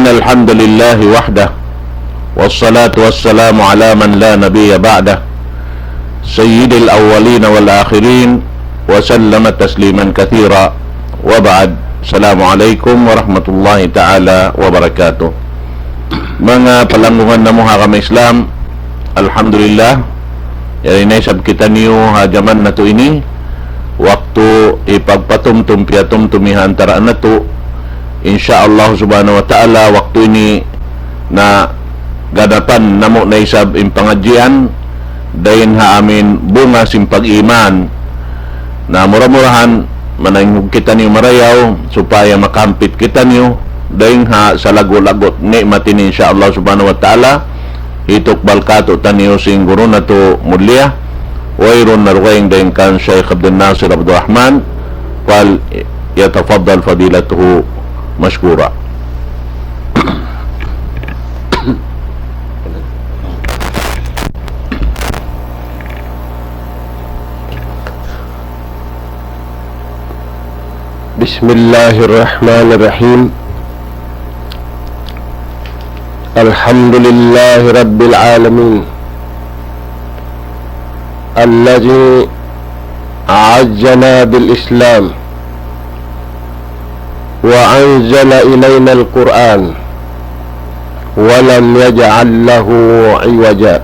إن الحمد لله وحده والصلاة والسلام على من لا نبي بعده سيد الأولين والآخرين وسلم تسليما كثيرا وبعد. السلام عليكم ورحمة الله تعالى وبركاته. Mga palanggungan na mga kami Islam, alhamdulillah, yarinay sab kita niyo hajaman na to ini waktu ipagpatumtum piatumtumihan taraan na to insyaallah subhanahu wa ta'ala. Waktu ini na gadapan namo na isab impangadjian dayin ha amin bunga simpag iman na mura-murahan manayong kita niyo marayaw supaya makampit kita niyo dayin ha sa lago-lagot nikmatin insyaallah subhanahu wa ta'ala. Hitok balkato taniyo sing guru na to mulia wairun narwaing dayin kan Syekh Abdul Nasir Abdul Rahman wal yatafaddal fadilatuhu mashkura. Bismillahirrahmanirrahim. Alhamdulillahi rabbil alamin alladhi a'azzana bil islam wa anzala ilayna al-Qur'an wa lam yaj'al lahu 'iwaja.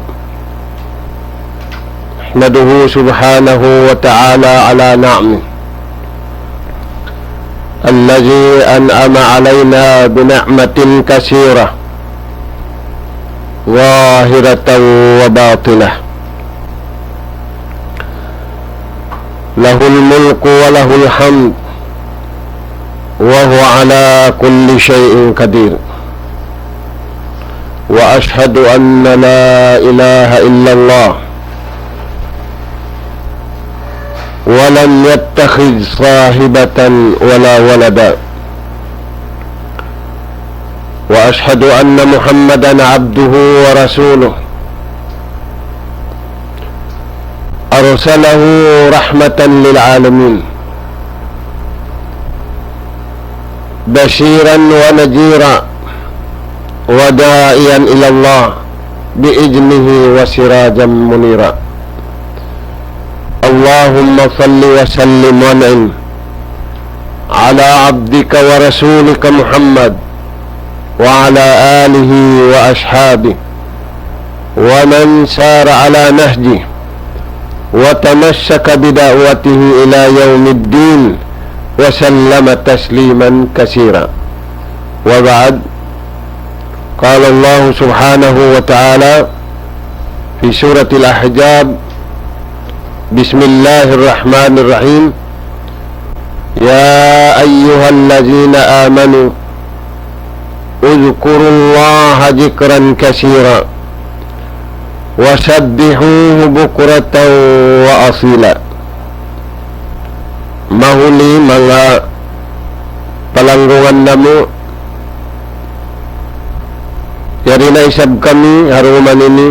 Nahmaduhu subhanahu wa ta'ala ala na'mihi الذي أنعم علينا بنعمة كثيرة ظاهرة وباطنة له الملك وله الحمد وهو على كل شيء قدير. وأشهد أن لا إله إلا الله ولم يتخذ صاحبة ولا ولدا. وأشهد أن محمدا عبده ورسوله أرسله رحمة للعالمين بشيرا ونذيرا وداعيا إلى الله بإذنه وسراجا منيرا. اللهم صل وسلم وانعم على عبدك ورسولك محمد وعلى آله وأصحابه ومن سار على نهجه وتمسك بدعوته إلى يوم الدين وسلم تسليما كثيرا. وبعد، قال الله سبحانه وتعالى في سورة الأحزاب: بسم الله الرحمن الرحيم. يا أيها الذين آمنوا اذكروا الله ذكرا كثيرا وسبحوه بكرة وأصيلا. Mahuli mga palanggungan namo, yari na isab kami haruman ini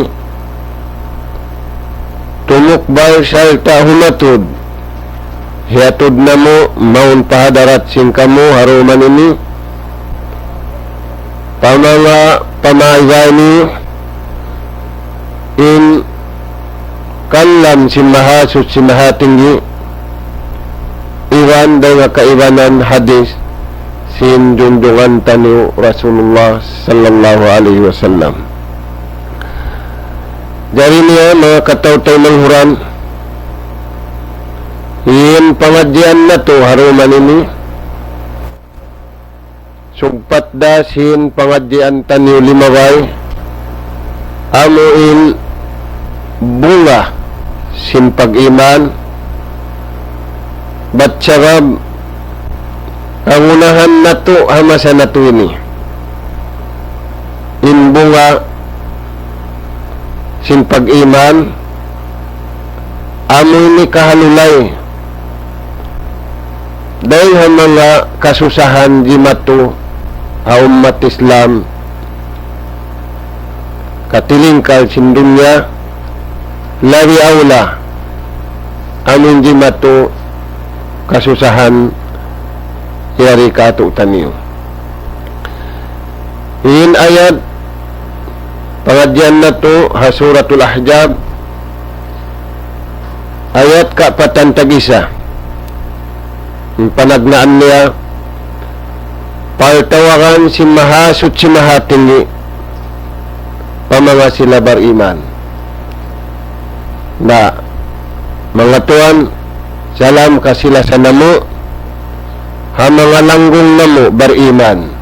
tumukbal salta humatud hiatud namo maun pahadarat sing kamu haruman ini pamanga pamayani in kalam si mahasud si mahatinggi iwan dengan kaibanan hadis sin junjungan tanu Rasulullah sallallahu alaihi wasallam. Dari niya mga kataw-taw ng huran yin pangadyan na to haruman ini sugpat da sin pangadyan tanyo limaway amuin bunga sin pag-iman batsarab ang unahan na to hamasa na to ini in bunga sin pag-iman amoy ni kahalulay dahil ang mga kasusahan di mato ha umat Islam katilingkal sin dunya lari aula amin di mato kasusahan yari kato taniyo In ayat pengajian na to Suratul Ahzab ayat kaapatan tag-isa. Ang panagnaan niya paltawakan si mahasut si mahatingi pamanga sila bariman na mga tuan salam ka sila sa namo ha mga langgong namo bariman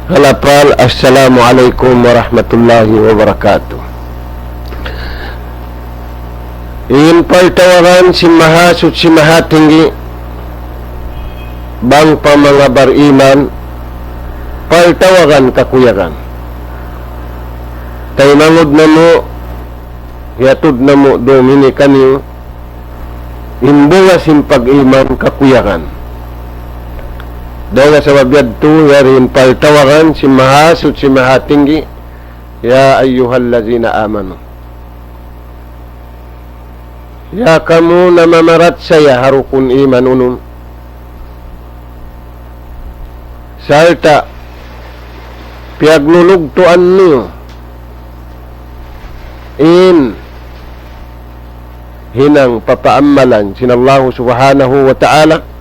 halapal assalamualaikum warahmatullahi wabarakatuh. In paltawakan si mahasut si mahatingi bang pa mga bariman paltawagan kakuyakan tay nangod na mo hiatod na mo domini kanyo imbunga simpag-iman kakuyakan dahil sa mabiyad to yarin paltawagan si mahasut si mahatinggi ya ayyuhallazina amanu ya kamu na mamarat saya harukun iman unum salta piagnulugtuan niyo in hinang papaamalan sinallahu subhanahu wa ta'ala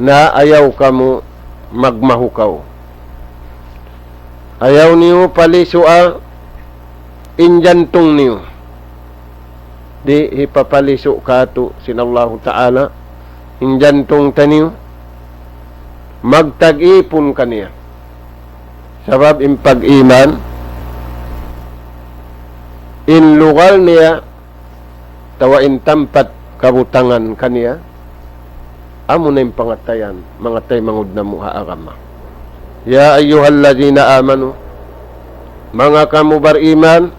na ayaw kamo magmahukaw ayaw niyo palisua injantong niyo di ipapaliso kato sinallahu ta'ala injantong taniyo magtag-ipon kaniya sabab impag-iman inlugal niya tawain tampat kabutangan kaniya amo na yung pangatayan mga tay mangud na muha agama ya ayyuhallazina amanu mga kamu bariman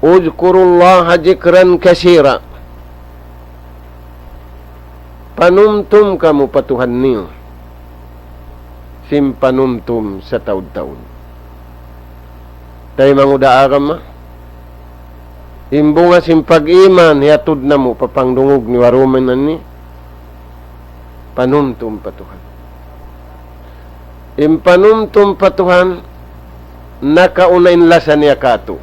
uzkurullaha zikran kasira panumtum kamu patuhan niyo simpanumtum sa taud-taud tay manguda agama imbunga simpag-iman hiatud na mo papangdungog ni waruman ni panumtum patuhan impanumtum patuhan nakaunain lasa niya kato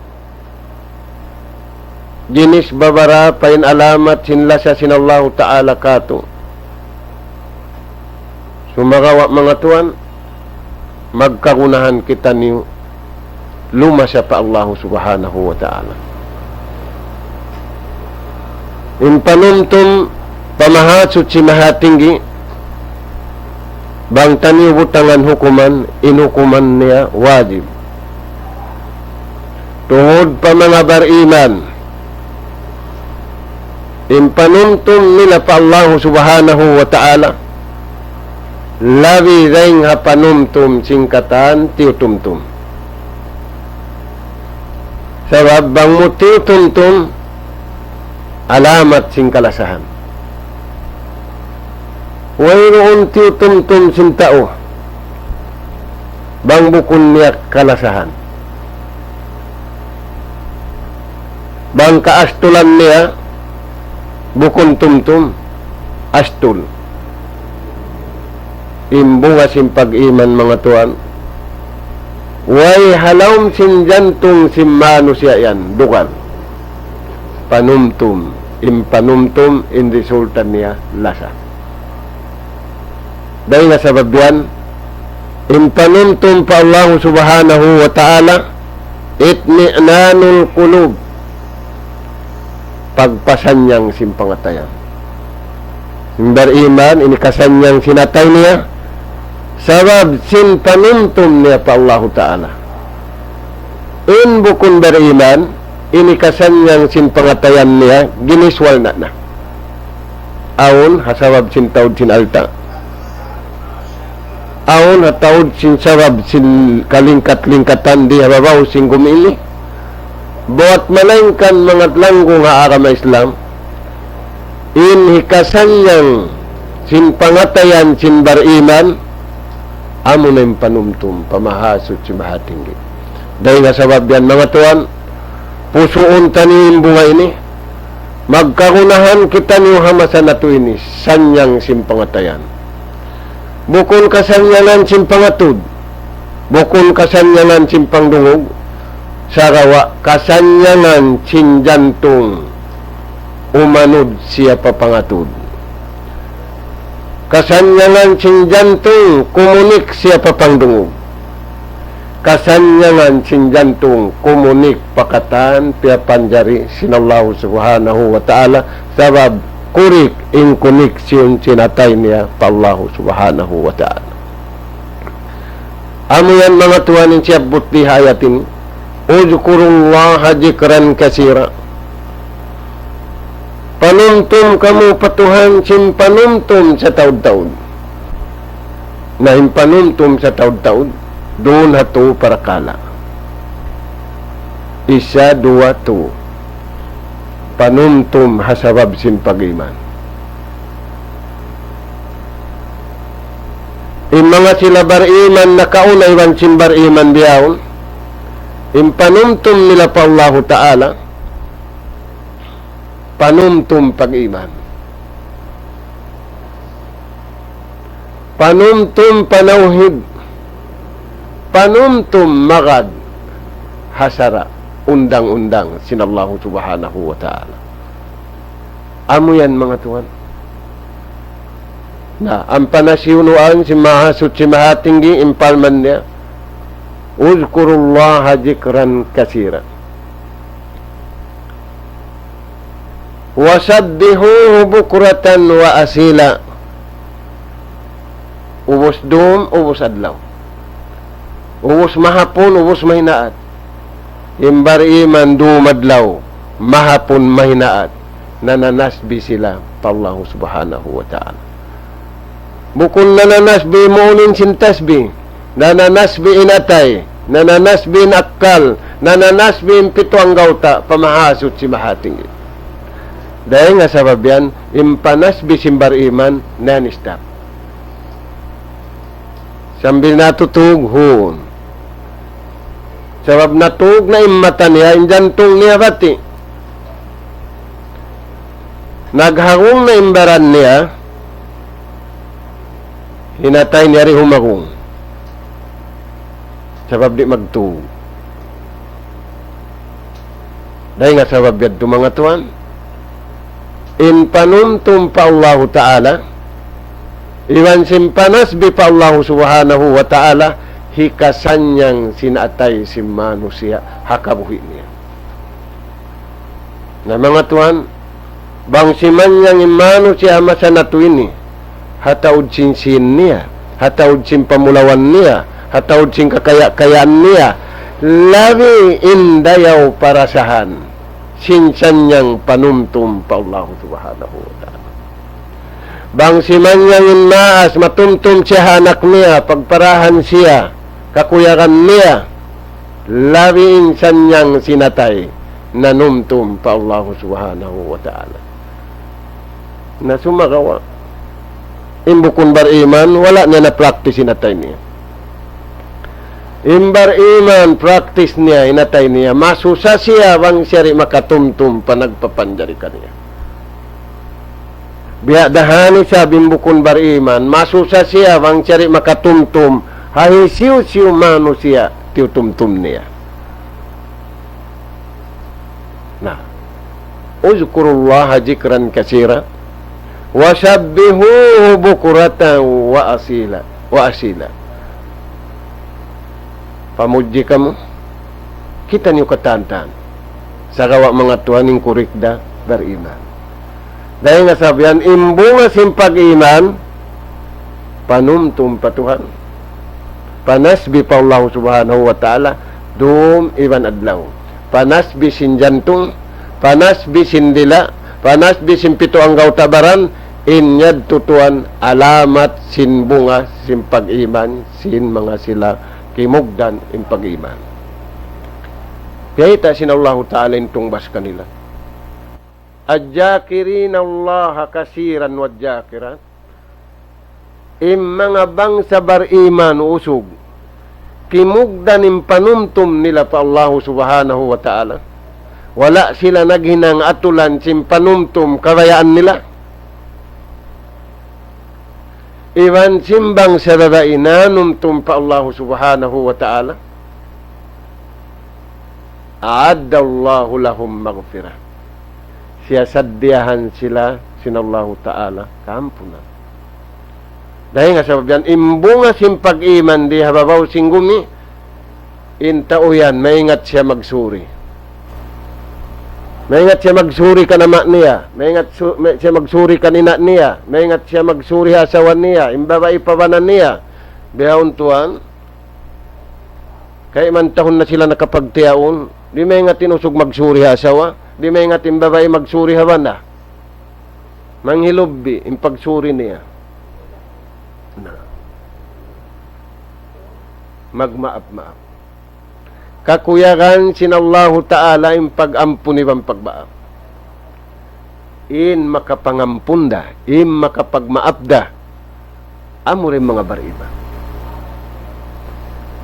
jinis babara pain alamat sinlasa sinallahu ta'ala kato sumagawa mga tuan magkagunahan kita niyo lumasa pa Allah subhanahu wa ta'ala impanumtum pamahasut si mahatinggi bang tanibutangan hukuman inukuman niya wajib tuhod pa mga bariman impanumtum nila pa Allah subhanahu wa ta'ala labi daing hapanumtum singkatan tiutumtum sabab bang mo tiutumtum alamat singkalasahan wayroon tiutumtum sintao bang bukun niya kalasahan bang kaastulan niya bukun tumtum astul imbunga simpag-iman mga tuan way halawm sinjantong simmano siya yan dukal panumtum impanumtum in resultan niya lasa dahil nga sabab yan impanumtum pa Allah subhanahu wa ta'ala itmi'nanul qulub pagpasanyang simpangatayan beriman ini kasanyang sinatay niya sabab simpanumtum niya pa Allah ta'ala in bukun beriman ini kasanyang simpangatayan niya giniswal na awon hasabab sintawd sinalta awon hatawd sinsabab sin kalingkat-lingkatan di hababaw sing gumili buat malangkan mga langgong haarama Islam in hikasanyang simpangatayan sin beriman amo na yung panumtum pamahasot si mahatinggi dahil nga sabab yan mga tuan pusuon tanin bunga ini magkagunahan kita niyo hamasan na to ini sanyang simpangatayan bukon kasanyanan simpangatud, bukon kasanyanan simpangdungog, sarawa kasanyanan sinjantong umanod siya papangatud. Kasanyanan sinjantong kumunik siya papangdungog. Kasanyanan sinjantong kumunik pakatan pia panjari sinallahu subhanahu wa ta'ala sabab kurik in koneksyon sinatay niya pa Allah subhanahu wa ta'ala. Amo yan mga tuwanin siya buti hayatin, uzkurullaha jikran kasira. Panumtum kamu patuhan simpanumtum sa taud-taud. Na impanumtum sa taud-taud, doon hato para kala. Isa, dua, to. Panumtum hasabab simpag-iman. Mga sila bar-iman na kaunay wan simbar-iman diyaon, impanumtum nila pa Allah Ta'ala, panumtum pag-iman. Panumtum panauhid, panumtum magad, hasara, undang-undang, sinallahu subhanahu wa ta'ala. Amo yan mga tuwan. Na, ang panasiunuan, si mahasut, si mahatinggi, impalman niya, uzkurullaha jikran kasira. Wasabbihuhu bukratan wa asila. Ubos dum, ubos adlaw. Ubos mahapon, ubos mahinaat. Imbar iman dumadlaw, mahapon mahinaat. Nananasbi sila pa Allah subhanahu wa ta'ala. Bukun nananasbi muunin sintasbi, nananasbi inatay, nananasbi inakkal, nananasbi impito ang gauta, pamahasot si mahatinggi. Dahil nga sabab yan, impanas bisimbar iman, nanistap. Sambil natutug, hun. Sabab natug na imata niya, injantong niya bati. Naghagong na imbaran niya, hinatay niya rin humagong. Sabab di magtug. Dahil nga sabab yan, mga tuwan, in panumtum pa Allah Ta'ala, iwan simpanas bi pa Allah subhanahu wa ta'ala, hikasanyang sinatay si manusia, hakabuhi niya. Na mga tuan, bang simanyang imano siya masanatu ini, hataud sinsin niya, hataud sin pamulawan niya, hataud sin kakayaan niya, labi indayaw parasahan, sinsanyang panumtum pa Allah subhanahu wa ta'ala. Bang simanyang inmaas, matumtum siya anak niya, pagparahan siya, kakuyakan niya, labi insanyang sinatay, nanumtum pa Allah subhanahu wa ta'ala. Na sumagawa, imbukun bar iman, wala niya na practice sinatay niya. Imbar iman, practice niya, inatay niya, masusa siya bang siya rin makatumtum pa nagpapanjari ka niya. Biyadahani siya bimbukun bar iman, masusa siya bang siya rin makatumtum, hahisiw-siw mano siya, tiutumtum niya. Na, uzkurullaha jikran kasira, wasabbihuhu bukuratan wa asila. Pamuji ka mo, kita niyo katantan sa gawa mga tuhaning kurikda beriman. Dahil nga sabihan, imbunga simpag iman, panumtum patuhan, panasbi pa Allah subhanahu wa ta'ala, dum iban adlaw, panasbi sin jantung, panasbi sin dila, panasbi sin pito ang gautabaran, inyad tutuan, alamat sin bunga, simpag iman, sin mga sila, kimugdan in pag-iman. Kaya ita sinallahu ta'ala intong bas kanila. Adjakirin Allah kasiran wadjakiran. Mga bangsa bar-iman usog. Kimugdan in panumtum nila pa Allah subhanahu wa ta'ala. Wala sila naghinang atulan sin panumtum kawayaan nila. iwan simbang sarara inanum tumpa Allah subhanahu wa ta'ala, a'addallahu lahum maghfirah, siya saddiyahan sila sinallahu ta'ala kampunan. Dahil nga sabab yan, imbunga simpag iman di hababaw singgumi, intao yan, maingat siya magsuri. Maingat siya magsuri ka nama niya, maingat siya magsuri ka nina niya, maingat siya magsuri asawan niya, imbaba ipabanan niya. Biyahon tuan, kaya man tahon na sila nakapagtiyaon, di maingat tinusog magsuri asawa, di maingat imbaba magsuri haban na. Manghilubbi, impagsuri niya. Magmaap-maap. Kakuyagan sinallahu ta'ala yung pag-ampun ibang pagbaap. In makapangampunda, in makapagmaapda, amo rin mga bariba.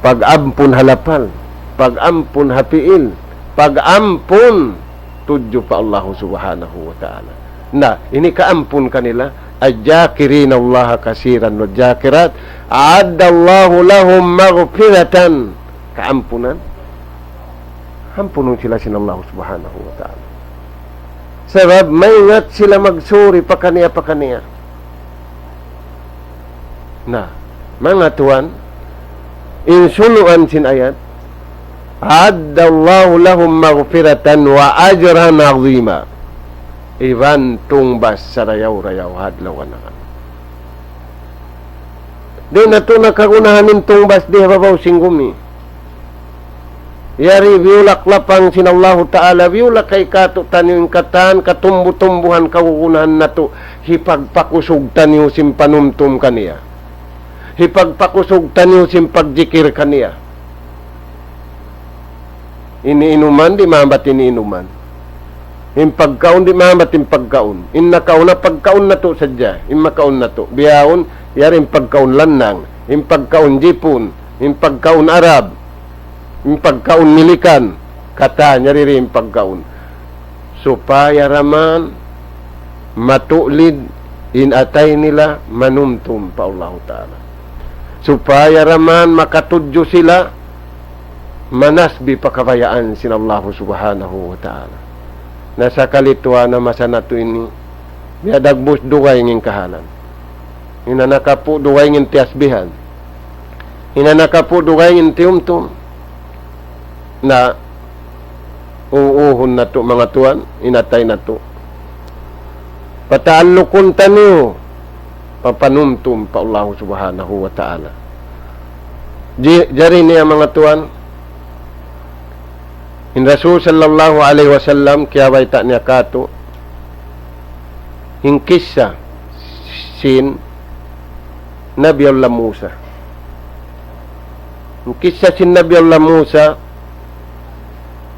Pag-ampun halapal, pag-ampun hapiil, pag-ampun tudyo pa Allah subhanahu wa ta'ala. Na, ini kaampun kanila, adjakirin Allah kasiran wa jakirat, a'addallahu lahum maghfiratan, kaampunan. Ampunon sila sinallahu subhanahu wa ta'ala. Sabab, maingat sila magsuri pakaniya. Na, mga tuwan, insunuan sin ayat, a'addallahu lahum maghfiratan wa ajran azima. Iban tungbas sa rayaw-rayaw hadlawan na. Di na ito nakagunahanin tungbas di hababaw singgumi. Yari viulak lapang sinallahu ta'ala, viulak kay katutan yung katan, katumbu-tumbuhan kagugunahan na to, hipagpakusog tanyo simpanumtum kaniya. Hipagpakusog tanyo simpagjikir kaniya. Iniinuman, di mabat iniinuman. Impagkaon di mamat impagkaon. Innakaon na pagkaon na to sadya. Imakaon na to. Biyahon, yari impagkaon lanang. Impagkaon jipun. Impagkaon Arab. Impagkaon milikan. Kata, nyari rin impagkaon. Supaya raman matulid inatay nila manumtum pa Allah Ta'ala. Supaya raman makatudyo sila manasbi pakawayaan sinallahu subhanahu wa ta'ala. Nasa kalituan na masana to ini, biadagbus dugay nging kahalan. Inanakapu dugay nging tiasbihan. Inanakapu dugay nging tiumtum. Na uuhon na to mga tuan, inatay na to. Pataalukon taniyo, papanumtum pa Allah subhanahu wa ta'ala. Jari niya mga tuan, in Rasul sallallahu alaihi wasallam kiyaway ta niya kato in kisah sin Nabi Allah Musa. In kisah sin Nabi Allah Musa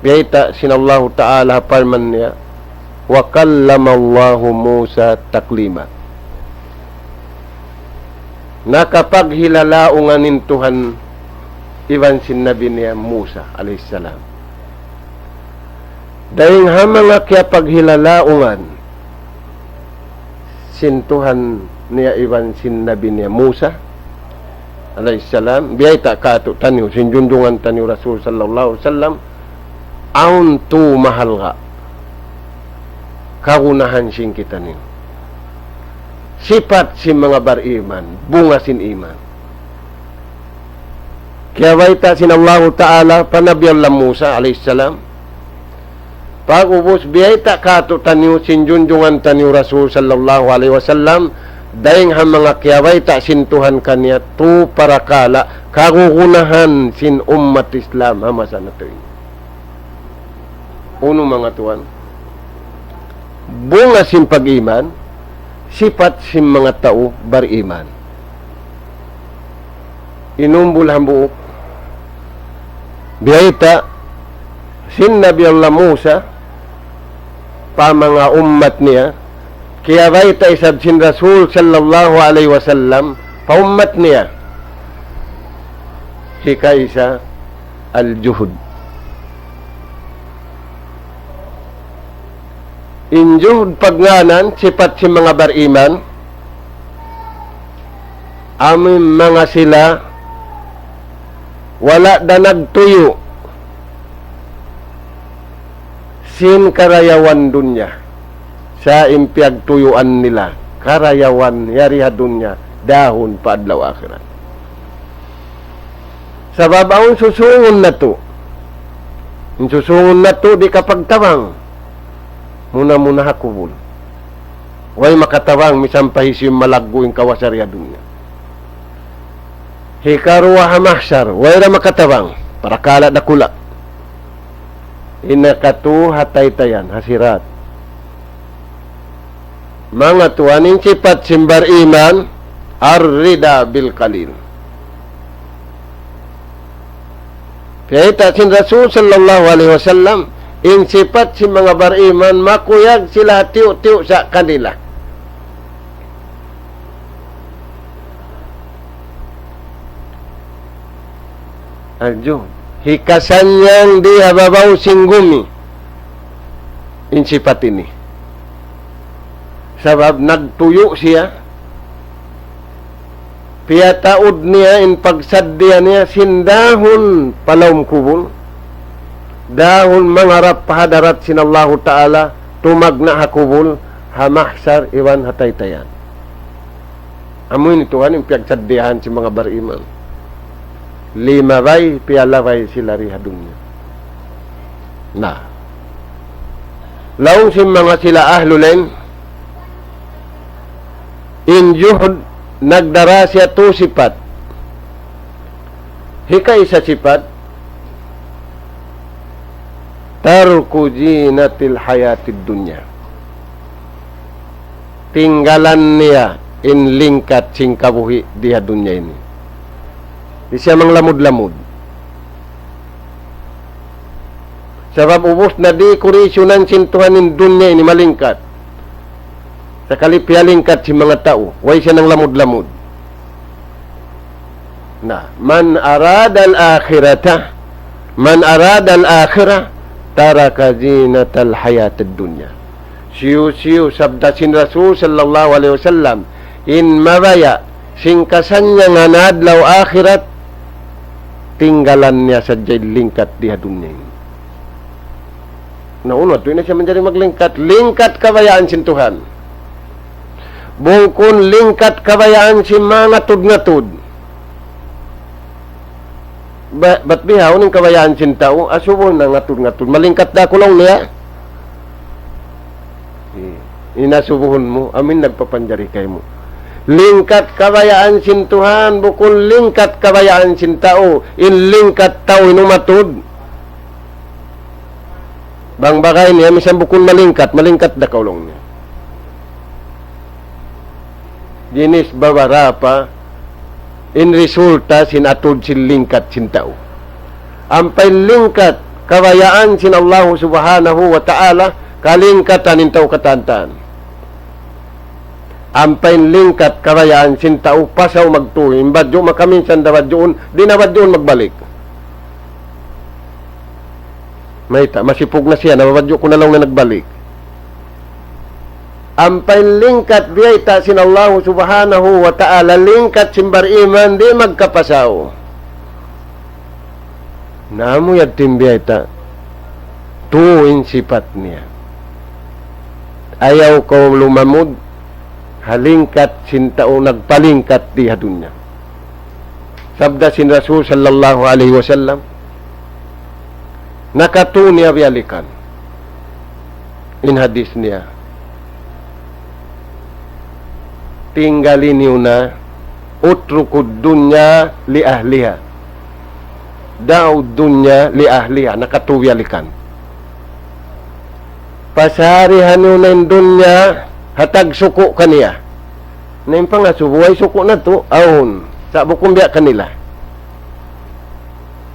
biyayta sin Allah Ta'ala parman niya wa kallama Allah Musa taklima. Nakapaghilalaunganin Tuhan iban sin Nabi niya Musa alaihi salam. Dahil hamang kaya paghilalaungan sintuhan niya iwan sin Nabi niya Musa alayhisalam biyay ta kato tanyo sinjundungan tanyo Rasul sallallahu alaihi wasallam aun tu mahal ka kagunahan sin kita niyo sifat sin mga bariman bunga sin iman kaya wayta sin Allah Ta'ala panabiyang la Musa alayhisalam pag-ubos biyay ta kato tanyo sinjunjungan tanyo Rasul sallallahu alaihi wasallam dahing ha mga kiyaway ta sintuhan kanya tu parakala kagugunahan sin ummat Islam hamasa na to uno mga tuan bunga sin pag-iman sifat sin mga tao bariman inumbul hambuok biyay ta sin Nabi Allah Musa pa mga ummat niya kaya bayta isab sin Rasul sallallahu alaihi wasallam pa ummat niya hikaisa al-juhud in juhud pagnganan sifat si mga bariman amin mga sila wala da nagtuyo sin karayawan dunya sa impyag tuyuan nila karayawan yari ha dunya dahon pa adlaw akhirat. Sabab ang susungon na to, ang susungon na to di kapagtawang muna hakubul way makatawang misampahis yung malaggo yung kawasarya dunya hikaruwa hamahsar way ra makatawang para kala dakula inakatu hataytayan hasirat mga tuwaning sifat simbar iman ar-rida bil qalil. Kaya sin Rasul sallallahu alaihi wasallam in sifat si mga bariman makuyag sila tiyo-tiyo sa kanila. Arjo hikasan yang di hababaw singgumi in sifat ini sabab nagtuyo siya piyataod niya in pagsadya niya sindahon palawm kubul dahon mangarap pahadarat sinallahu ta'ala tumagna hakubul hamahsar iwan hataytayan amoy nituhan yung piyagsadyahan si mga bariman lima bay piyalaway sila rihadunya na laong si mga sila ahlulen in juhud nagdara siya to sifat hika isa sifat tarku jinatil hayatid dunya tinggalan niya in lingkat sing kabuhi diha dunya ini di siya mang lamud-lamud sabab ubos na di kurisyonan sintuhanin dunya ini malingkat sakali piyalingkat si mga tao way siya ng lamud-lamud na man arada al-akhirata man arada al-akhirah taraka zinatal hayatid dunya siyo sabda sin Rasul sallallahu alaihi wasallam in mabaya singkasan niya nga nadlaw akhirat tinggalan niya sa lingkat diha dunya naunod doon na siya manjari maglingkat lingkat kabayaan sin Tuhan bungkun lingkat kabayaan si mga tud-natud. Ba't bihaw ng kabayaan sin tao? Asubon na ngatud-ngatud. Malingkat na kulong niya. Inasubuhon mo. Amin nagpapanjari kay mo. Lingkat kabayaan sin Tuhan. Bukun lingkat kabayaan sin tao. In lingkat tao inumatud. Bang bagay niya, misang bukun malingkat na kulong niya. Jinis babara pa in resulta sin atud sin lingkat sin tao ampay lingkat kabayaan sin Allah subhanahu wa ta'ala kalingkatan in tao katantan ampay lingkat kabayaan sin tao pasaw magtuhi imbadyo makaminsan dabadyoon di nabadyoon magbalik may masipog na siya nabadyo ko na lang na nagbalik ampay lingkat biyayta sin Allah subhanahu wa ta'ala lingkat simbar iman di magkapasaw namo yatim biyayta tuwin sifat niya ayaw ko lumamud halingkat sin tao nagpalingkat di hadunya sabda sin Rasul sallallahu alaihi wasallam nakatuniya biyalikan in hadis niya tinggalin niyo na utrukud dunya li ahliha daw dunya li ahliha nakatuyalikan pasarihan niyo na dunya hatag suko kaniya na yung pangasubuhay suko na to ahon sa bukumbya kanila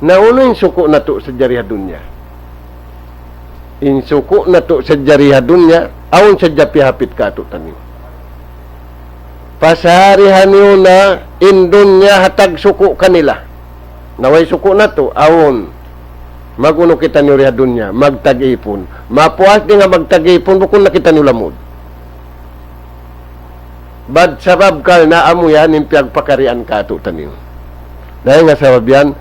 nauno yung suko na to sa jariha dunya in suko na to sa jariha dunya ahon sa japihapit ka to tanin pasarihan niyo na indon niya hatag suko kanila naway suko na to awon maguno kita niyo rihadun niya magtag-ipon mapuas di nga magtag-ipon bukon na kita niyo lamod bad sabab kal na amo yan yung piyagpakarian ka ito tanim. Dahil nga sabab yan,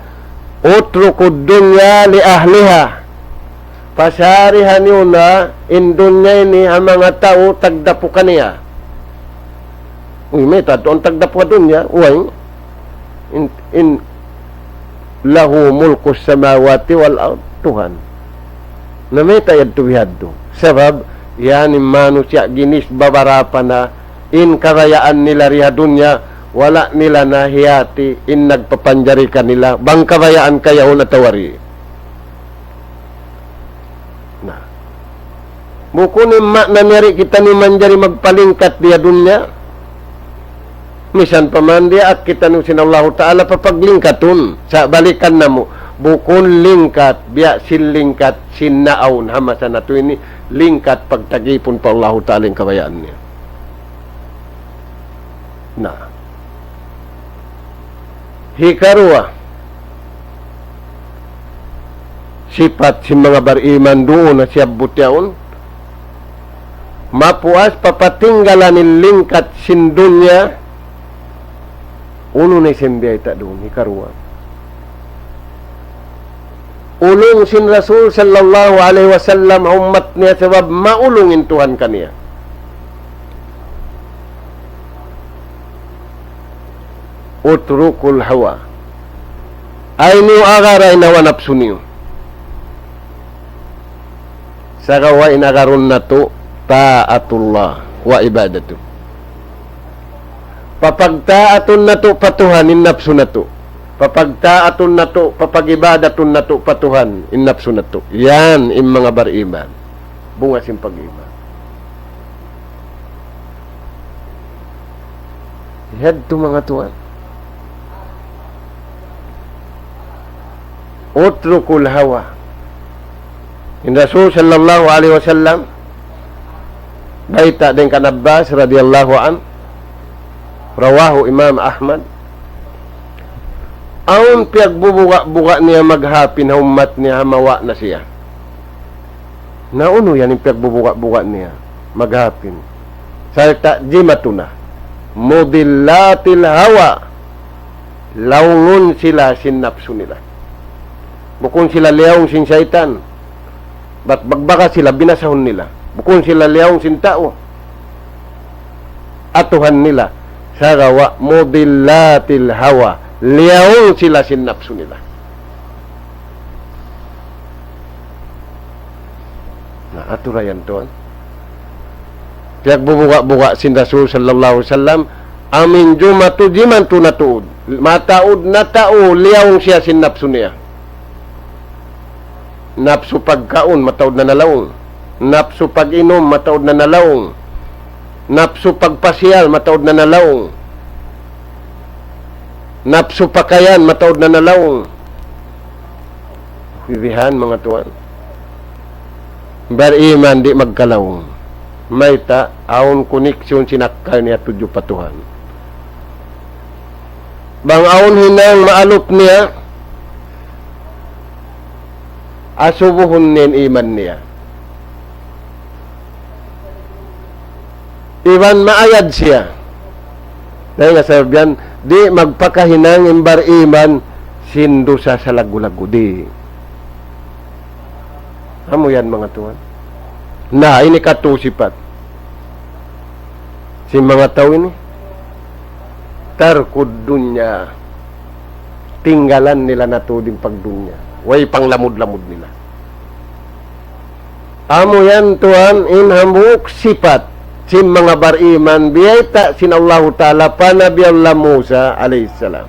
utrukud dunya li ahliha. Pasarihan yun na in dunya ni ang mga tao tagdapo ka niya. Uy, may tatoon tagdapo ka dunya. Uy, in lahu mulku samawati wal ard. Tuhan. Na may tayad tuwihad do. Sabab, yan manu siya ginis babarapa na in karayaan nila riha dunya, wala nila na hiyati in nagpapanjari ka nila bang karayaan kayaw na tawari na bukunin nangyari kita ni manjari magpalingkat diya dunya misan pa man diya at kita ni sinallahu ta'ala papaglingkatun sa balikan na mo bukun lingkat biya sinlingkat sinnaon hamasa na to ini lingkat pagtagipon pa Allah ta'ala yung kabayaan niya na hikarwa sifat si mga bariman doon na siya butyaon mapuas papatinggalan ni lingkat sindunya uno na isimbiyay ta doon hikarwa ulong sin Rasul sallallahu alaihi wasallam umat niya sabab maulungin Tuhan kaniya utrukul hawa ay niyo agaray na wanapso niyo sa kawa inagaron na to ta'atullah wa ibadatu papagtaaton na to patuhan innapso na to papagtaaton na to papagibadatun na to patuhan innapso na to yan im mga bariman bunga sim pag-iman had to mga tuwan utrukul hawa in Rasul sallallahu alaihi wasallam baita din kan Abbas radhiyallahu an rawahu Imam Ahmad aun piyagbubuga niya maghapin umat niya mawa na siya nauno yan yung piyagbubuga niya maghapin salta jimatuna mudillatil hawa laungon sila sinapso nila bukun sila liyaong sin syaitan bagbaka sila binasahon nila bukun sila liyaong sin tao atuhan nila sa gawa mudillatil hawa liyaong sila sin napso nila na aturayan to kaya bubuga-buga sin Rasul sallallahu alaihi wasallam amin jumatu jiman tu natuud mataud na tao liyaong siya sin napso niya napso pagkaon mataod na nalaong napso pag-inom mataod na nalaong napso pagpasyal mataod na nalaong napso pakayan mataod na nalaong hibihan mga tuwan bariman di magkalawong may ta aon koneksyon sinakal niya tudyo patuhan bang aon hinang maalop niya asubuhon nin iman niya iban maayad siya dahil nga sabihan di magpakahinang imbar iman sindo sa lagu-lagu di amo yan mga tuwan na ini katusipat si mga tao ini tarkud dunya tinggalan nila na to din pagdunya way panglamod-lamod nila amo yan tuhan inhamuk sifat sin mga bariman biyayta sin Allah Ta'ala panabi Allah Musa alaihissalam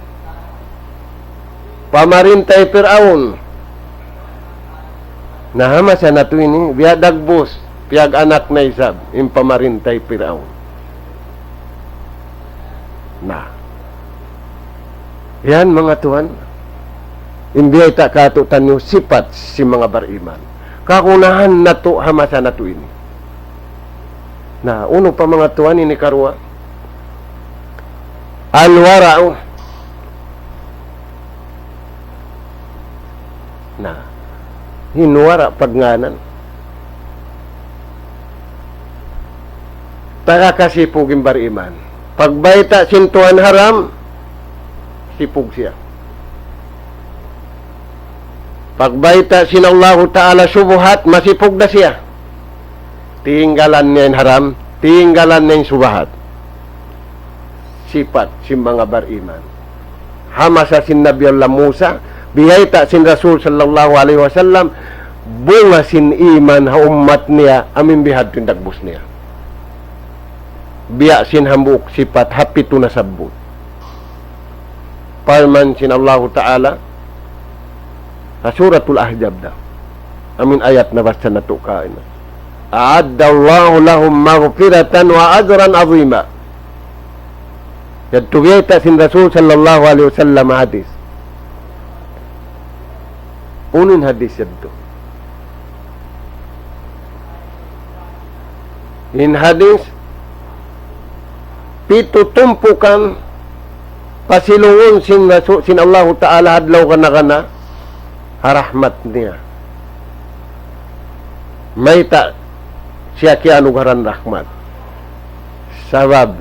pamarintay Fir'aun nahama siya na to ini biyadagbos piyag anak na isab in pamarintay Fir'aun na yan mga tuhan hindi ta katutan yung sifat si mga bariman kakunahan na to hamasa na to ini na uno pa mga tuwan ini karwa alwara'u na hinwara pagnganan taga kasi puging bariman Pagbayta sintuhan haram, sipog siya. Pagbayta sinallahu ta'ala subuhat, masipog na siya. Tinggalan niya yung haram, tinggalan niya yung subahat. Sipat si mga bariman. Hamasa sin Nabi Allah Musa, bihayta sin Rasul sallallahu alaihi wasallam, bunga sin iman ha ummat niya, amin bihad tindagbus niya. Biya sin hambuk sipat, hapito na sabot. Parman sin Allah ta'ala, sa suratul Ahzab daw. Amin ayat na basta natukain. A'addallahu lahum maghfiratan wa ajran azima. Yadto biyata sin Rasul sallallahu alaihi wasallam hadis. Unin hadis yadto. In hadis, pitutumpukan pasilungon sin Rasul, sin Allah Ta'ala hadlaw kana harahmat niya. May ta siya kianugaran rahmat. Sabab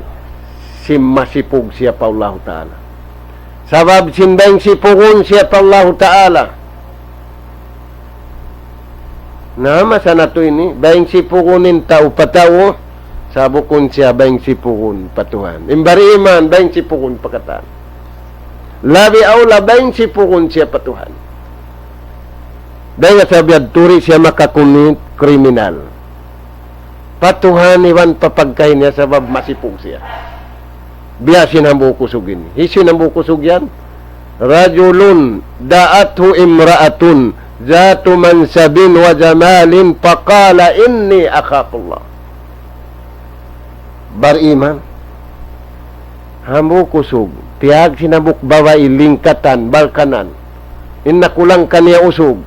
si masipog siya pa Allah Ta'ala. Sabab sinbayang sipugon siya pa Allah Ta'ala. Nama sana to ini, bayang sipugonin tao patawo, sabukon siya bayang sipugon patuhan. Imbari iman, bayang sipugon pakatan. Labi aula, bayang sipugon siya patuhan. Dahil nga sabi at turi siya makakunit kriminal. Patuhan iwan papagkay niya sabab masipog siya. Biya sinambukusugin. Hisinambukusug yan. Rajulun da'athu imra'atun zatu mansabin wa jamalin faqala inni akhafullah. Bariman. Hambukusug. Tiyag sinabuk bawa'i lingkatan, balkanan. Inakulang kaniya usug.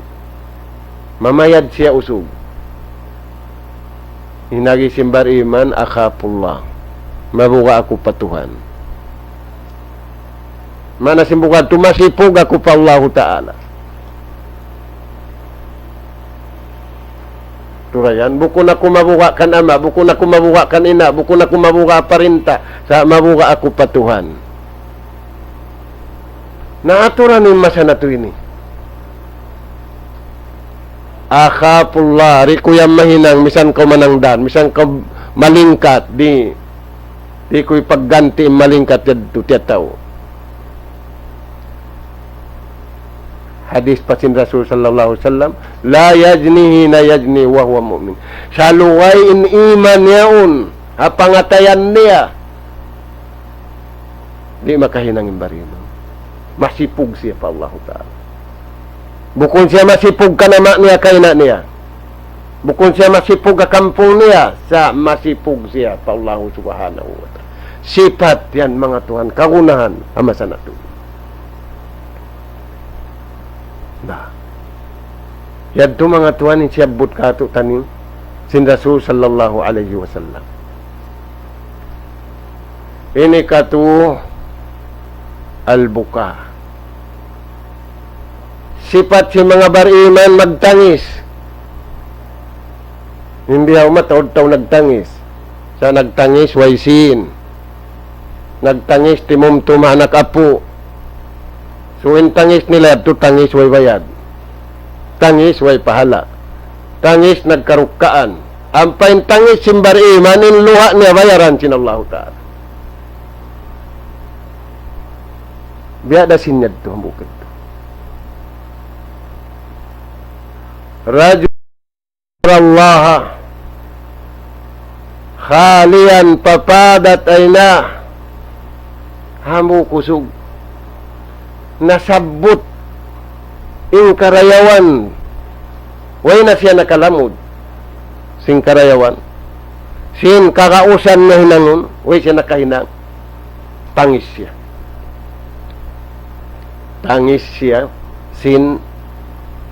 Mamayad siya usog. Hinagi simbar iman, akhapullah. Mabuga ako patuhan. Mana simbukan, tumasipog ako pa Allah Ta'ala. Turayan, buko na kumabuga kan ama, buko na kumabuga kan ina, buko na kumabuga parinta, sa mabuga ako patuhan. Naaturan yung masa na to ini. Akhapullah, rikuyang mahinang, misan ko manangdan, misan ko malingkat, di ko'y pagganti malingkat yadto tiyataw. Hadis pa sin Rasul sallallahu alaihi wasallam, la yajnihi na yajni wa huwa mu'min. Salungay in iman yaun, hapangatayan niya. Di makahinang imbarino. Masipug siya pa Allah Ta'ala. Bukon siya masipog ka nama niya kaina niya. Bukon siya masipog ka kampong niya, sa masipog siya pa Allah Subhanahu wa Ta'ala. Sipat yan mga Tuhan, kagunahan amasa na ito. Nah. Yadto mga Tuhan in siyabot ka ito tanin sin Rasul sallallahu alaihi wasallam. Ini katu al-buka. Sipat si mga bariman magtangis. Hindi ako mataod-taw nagtangis. Sa nagtangis, way sin. Nagtangis, timum-tum anak apo. So, in tangis nila, ito tangis, way bayad. Tangis, way pahala. Tangis, nagkarukkaan. Ampain tangis, si bariman, in luha niya, bayaran sin Allah Ta'ala. Biada sinyad to, ang bukid. Rajul Allah khalian papadat ayna hamu kusug nasabot in karayawan way na siya nakalamod sing karayawan sin kakausan na hinangon way siya nakahinang tangis siya sin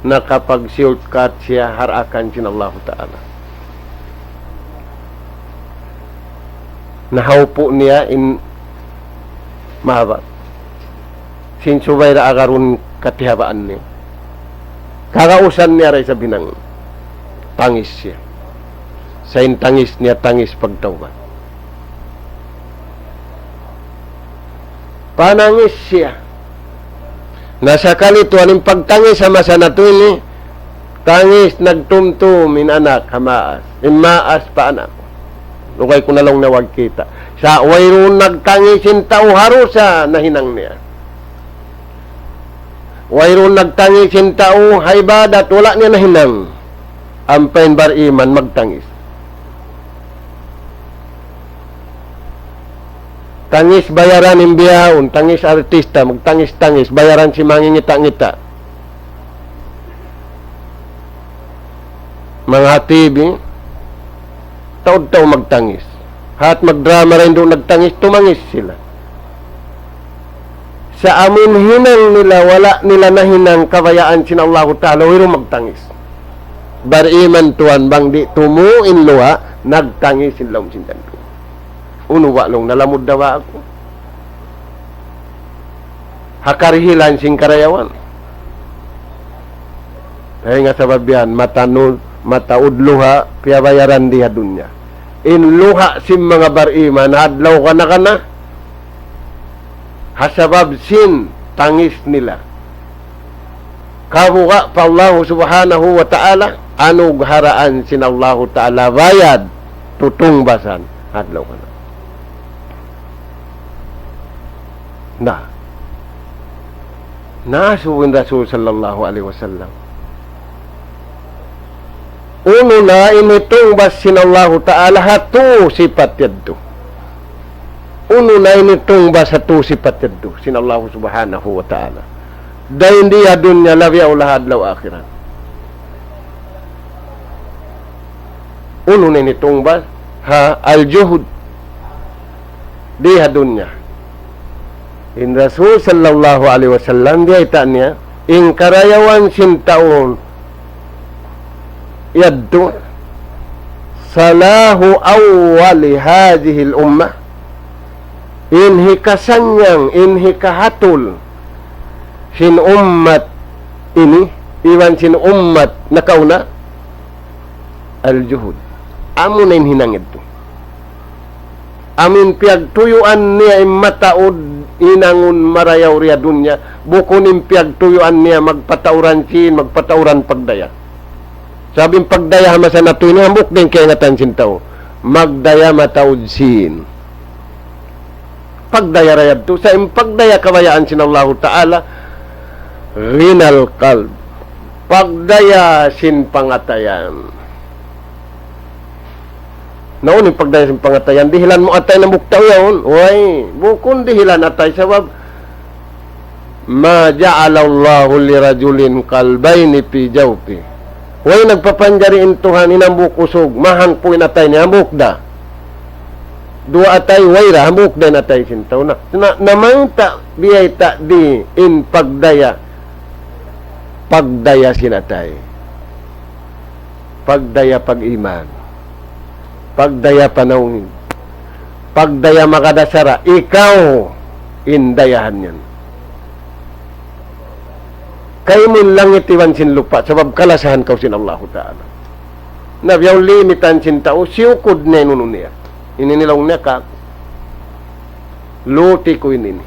nakapag-shortcut siya harakan sin Allah Ta'ala. Nahaupo niya in mahaba. Sin subay na agarun katihabaan niya. Kakausan niya rin sa binang tangis siya. Sa tangis niya, tangis pagtawad. Panangis siya. Nasa kalituan yung pagtangis sa masa na ni tangis nagtumtum in anak hamaas. In maas pa anak. Lukay ko na lang nawag kita. Sa wayron nagtangisin tao harusa na hinang niya. Wayron nagtangisin tao haybadat wala niya na hinang. Ampain bar iman magtangis. Tangis bayaran imbiyaon, tangis artista, magtangis-tangis, bayaran si mangingita-ngita. Mga TV, taod-taw magtangis. Hat magdrama rin doon nagtangis, tumangis sila. Sa amin hinang nila, wala nila na hinang kabayaan sin Allah Ta'ala, wiro magtangis. Bariman tuan bang di tumuin luha, nagtangis silang sindan ko. Unuwa long nalamod dawa ako. Hakarihilan sing karayawan. Dahil nga sa babiyan, mataud luha, kaya bayaran diha dunya. In luha sim mga bariman, hadlaw ka na. Hasabab sin, tangis nila. Kabuka pa Allah subhanahu wa ta'ala, anug haraan sin Allah ta'ala, bayad, tutungbasan, hadlaw ka na. Nasuwin Rasul sallallahu alaihi wasallam. Uno na initong basin Allah Ta'ala hatu sifat yaddo. Uno na initong bas hatu sifat yaddo sin Allah subhanahu wa ta'ala. Dahil di dunya labi au lahad law akhiran. Uno na initong bas al-juhud di dunya. In Rasul sallallahu alaihi wasallam dia itanya in karayawan sintaon yaddu salahu awwali hadhihi al-ummah in hikasanyang in hikahatul sin ummat ini iwan sin ummat nakauna al-juhud amunin hinang ito amin piagtuyuan niya mataod inangun marayaw riya dunya bukon impiag tuyuan niya magpatauran sin magpatauran pagdaya sabing pagdaya masa natuy niya muk din kaya ngatan sin tao magdaya mataud sin pagdaya rayab to sa pagdaya kabayaan sin Allah Ta'ala rinal qalb pagdaya sin pangatayan naon yung pagdaya sin pangatayan dihilan mo atay na buktaw yaon way bukon dihilan atay sabab ma ja'ala Allahu li rajulin qalbayni fi jawfi way nagpapanjari intuhan inambuk usog mahang po inatay ni ambuk da dua atay wayra ambuk da natay sin taw na namang ta biyay ta di in pagdaya sinatay pagdaya pag-iman pagdaya panawin pagdaya makadasara ikaw indayahan yan kayo mo langit iwan sin lupa sabab kalasahan kaw sin Allah Ta'ala nabiyaw limitan sin tao siyukod na inuno niya ininilaw niya ka luti ko inini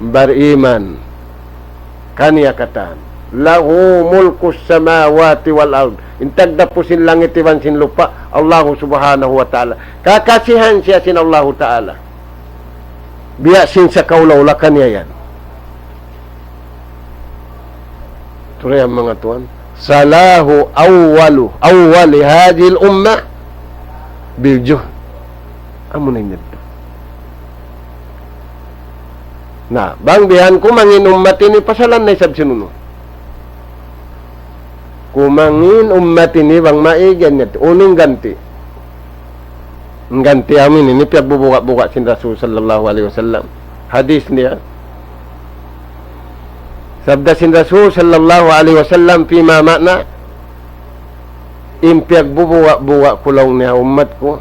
bariman kaniya katan lahu mulkus samawati wal ard intagda po sin langit iwan sin lupa Allah subhanahu wa ta'ala kakasihan siya sin Allah Ta'ala biya sin sa kaulaulakan niya yan tuloy ang mga tuwan salahu awwali hadil umma biljuh amo na yun na bangbihan kumangin ummati ni pasalan na isab sinuno kumangin ummati ni bang maigan niya uning ganti amin ini piyag bubuka-buka sin Rasul sallallahu alaihi wasallam hadis niya sabda sin Rasul sallallahu alaihi wasallam pima makna impiyag bubuka-buka kulong niya ummat ko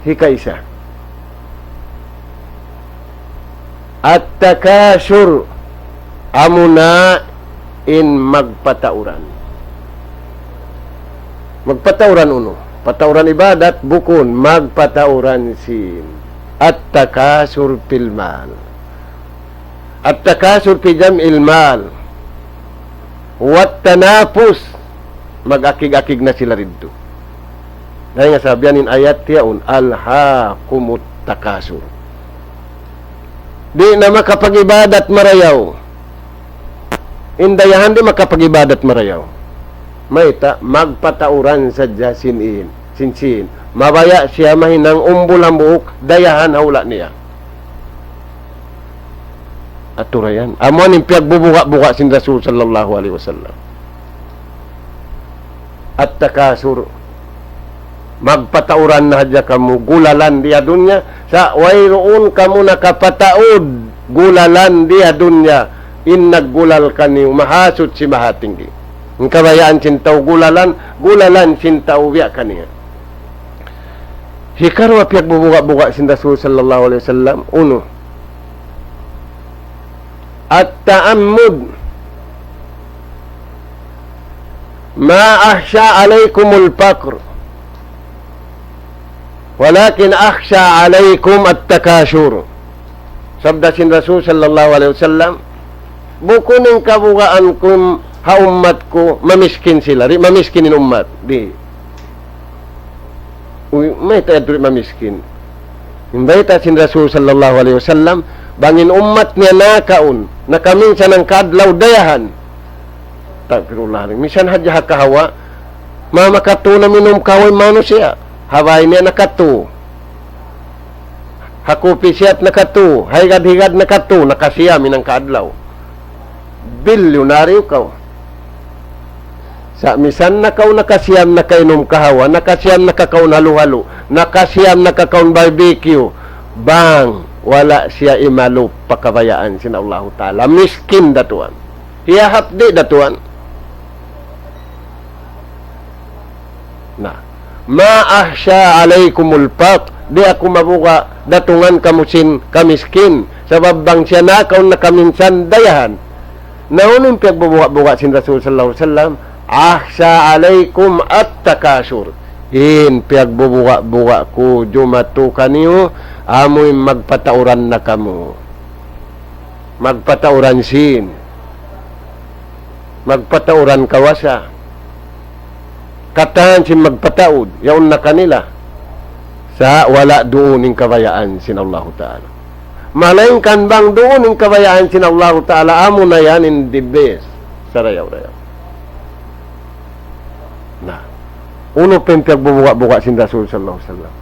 hikaisa at takasur amuna in magpatauran uno patauran ibadat bukon magpatauran sin at-takasur fil mal. At-takasur fi jam'il mal. Wat tanapus, mag-akig-akig na sila rito. Dahil nga sabihan in ayat tiyaon, alhaakumut takasur. Di na makapag-ibadat marayaw. Indayahan di makapag-ibadat marayaw. May magpatauran sa sinsin. Mabaya siya mahinang umbol ang buok, dayahan hawla niya. Aturayan. Amon yung piyagbubuka-buka sin Rasul sallallahu alaihi wasallam. At takasur. Magpatauran na hadya kamu, gulalan diya dunya. Sa wayroon kamu nakapataod, gulalan diya dunya. In naggulal kaniyo, mahasot si mahatinggi. Ang kabayaan sintaw gulalan, gulalan sintaw biya kaniya. Hikarwa piyagbubuka-buka sin Rasul sallallahu alaihi wasallam. Uno, at-ta'ammud ma akhsha alaykumul faqr walakin akhsha alaykum at-takashur. Sabda sin Rasul sallallahu alaihi wasallam, bukunin kabukaan kum ha ummat ko mamiskin sila, mamiskinin ummat di. Uy, may tayo mamiskin. Imbay ta sin Rasul sallallahu alaihi wasallam, bangin ummat niya nakaon, nakaminsan ng kadlaw dayahan. Tagpirulah rin. Misan hadya kahawa, mamakatu na minum kaway mano siya. Haway niya nakatu. Hakupi siya't nakatu. Higad-higad nakatu. Nakasiyami ng kadlaw. Bilyonaryo ka. Sa misan nakaw nakasiyam nakainom kahawa, nakasiyam nakakaon halo-halo, nakasiyam nakakaon barbecue, bang, wala siya imalup pakabayaan sin Allah Ta'ala. Miskin datuan. Hiya hapdi datuan. Na. Ma'ahsya alaykumul faq. Di ako mabuka datungan kamusin kamiskin. Sabab bang siya nakaon na kaminsan dayahan. Naunin piyagbubuka-buka sin Rasul sallallahu alaihi wasallam, ahsya alaykum at-takasur. In piyagbubuka-buka ko jumatu kaniyo, amoy magpatauran na kamo. Magpatauran sin. Magpatauran kawasa. Katahan sin magpataud. Yaon na kanila. Sa wala doon ng kabayaan sin Allah Ta'ala. Malayin kan bang doon ng kabayaan sin Allah Ta'ala, amo na yan in the best. Sarayaw-rayaw. Na. Uno piyagbubuka-buka sin Rasul sallallahu alaihi wasallam.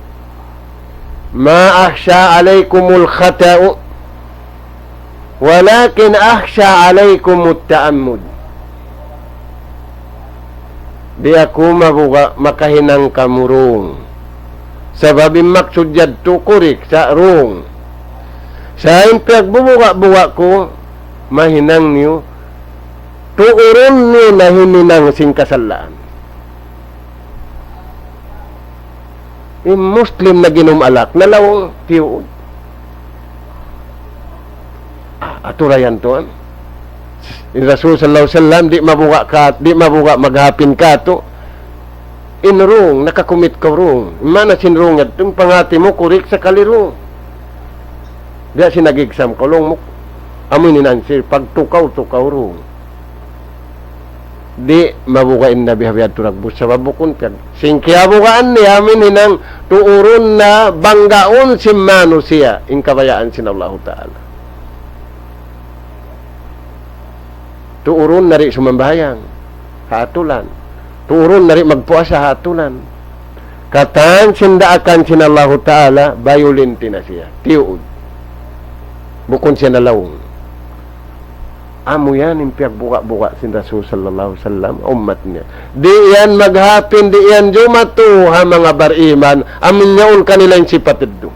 Ma akhsha alaykumul khata'u walakin akhsha alaykumut ta'ammud. Di ako mabuka makahinang kamurong. Sababin maksud jadto kurik sa rong. Sa pagbubuka-buka ko, mahinang niyo, tuuron niyo na hininang sing kasalaan. Yung Muslim na ginumalak, nalawang tiyo. Aturayan to. In Rasul sallallahu alaihi wasallam, di mabuka maghapin ka to. In wrong, nakakumit ka wrong. Mana sinrong at yung pangati mo, kurik sa kaliro. Di sinag-exam ko, long mo. Amoy ni Nancy, pagtukaw wrong. Di mabukain na bihawiyad turagbus sa babukon. Singkya bukaan niya, amin hinang tuuron na banggaon si mano siya, in kabayaan sin Allah Ta'ala. Tuuron na rin sumambayang, hatulan. Tuuron na rin magpuasa, hatulan. Katan sindaakan sin Allah Ta'ala, bayulinti na siya. Tiyood. Bukon siya nalawong. Amo yan, yung piyagbuka-buka sin Rasul sallallahu alaihi wasallam, umat niya. Di yan maghapin, di yan jumatu, ha mga bariman, amin niyaon kanilang sipatid do.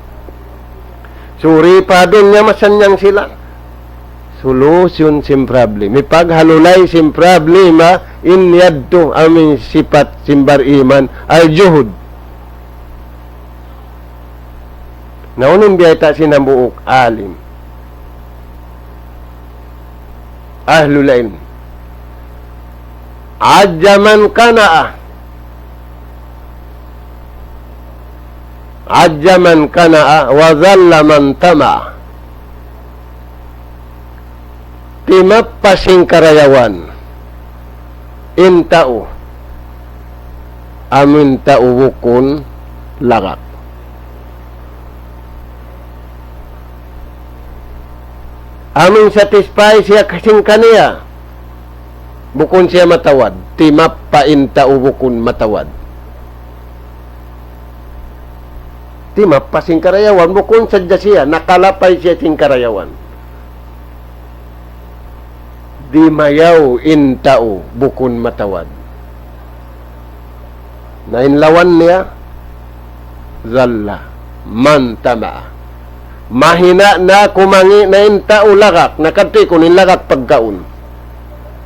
Suri pa doon niya, masanyang sila. Solusyon sim problem. May paghalulay sim problema, inyadto amin sipat sim bariman, ay juhud. Naunin biyata sinabuok, alim. Ahlul ilm. Ajaman kana Adja man kana'a wa dhalla man tama. Timapasing karayawan. Intao. Amin tao bukun lagak. Amin satisfy siya kasing kaniya. Bukun siya matawad. Timapain tao bukun matawad. Timap pasing karayawan, bukun sadya siya, nakalapay siya sing karayawan. Di mayaw intao, bukun matawad. Nainlawan niya, zalla, mantama. Mahina na kumangi na intao lagak, nakati ko nilagak pagkaon.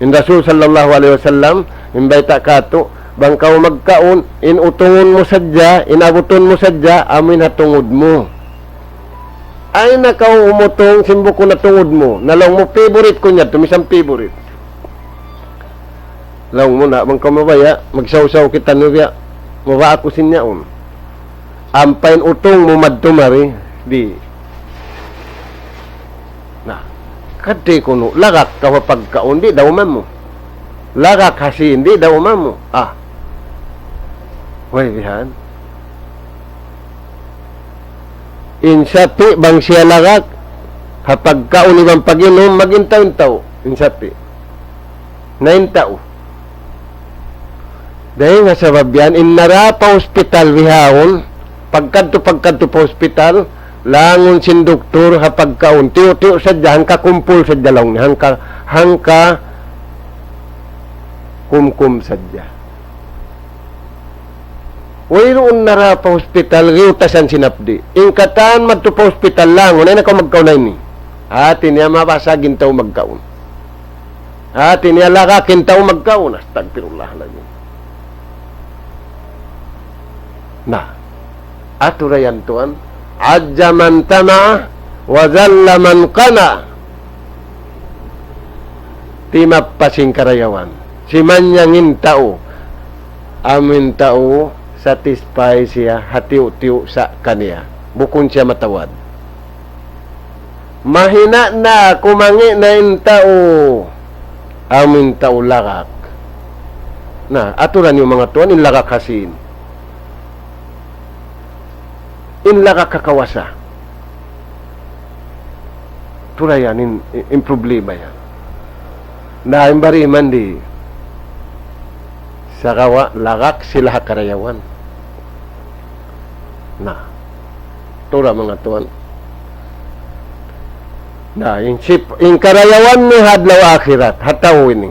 In Rasul sallallahu alaihi wasallam, imbayta kato, bangkaw magkaon, inutungon mo sadya, inabuton mo sadya, amin hatungod mo. Ay nakaw umutong, simbo ko na tungod mo. Nalaw mo, favorite ko niya, tumisang favorite. Law mo na, bangkaw mabaya, magsaw-saw kita nubya, maba ako sinyaon. Ampain utong mo madtumari, di. Na, kati ko no, lagak ka pagkaon, di daw man mo. Lagak kasi hindi daw man mo. Ah, way bihan. Insapi bang siya lagak kapag kaon ibang pag-inom magintaw-taw. Insapi. Naintaw. Dahil nga sa babyan, inara pa hospital bihawon, pagkadto pa hospital, langon sin doktor kapag kaon, tiyo-tiyo sadya, hangka kumpul sadya lang, hangka kumkum sadya. Wayroon nara pa hospital, riutasan sinapdi. Ingkataan madto pa hospital lang, unay na ka magkaunay ni. Atin niya mabasagin tao magkaun. Atin niya lakakin tao magkaun. Astagfirullah lagi. Na, aturayan tuan, adja man tama, wa zalla man kana. Timap pasing karayawan. Si manyangin tao, amin tao, satisfy siya, hatiw-tiw sa kaniya. Bukun siya matawad. Mahina na, kumangi na in tao, amin tao lagak. Na, aturan yung mga tuan, in lagak hasin. In lagak kakawasa. Turayan, in problema yan. Na, imbari mandi, sa kawa, lagak sila karayawan. Na, tura mga tuwan. Na, yung karayawan ni hadlaw akhirat, hatawin ni.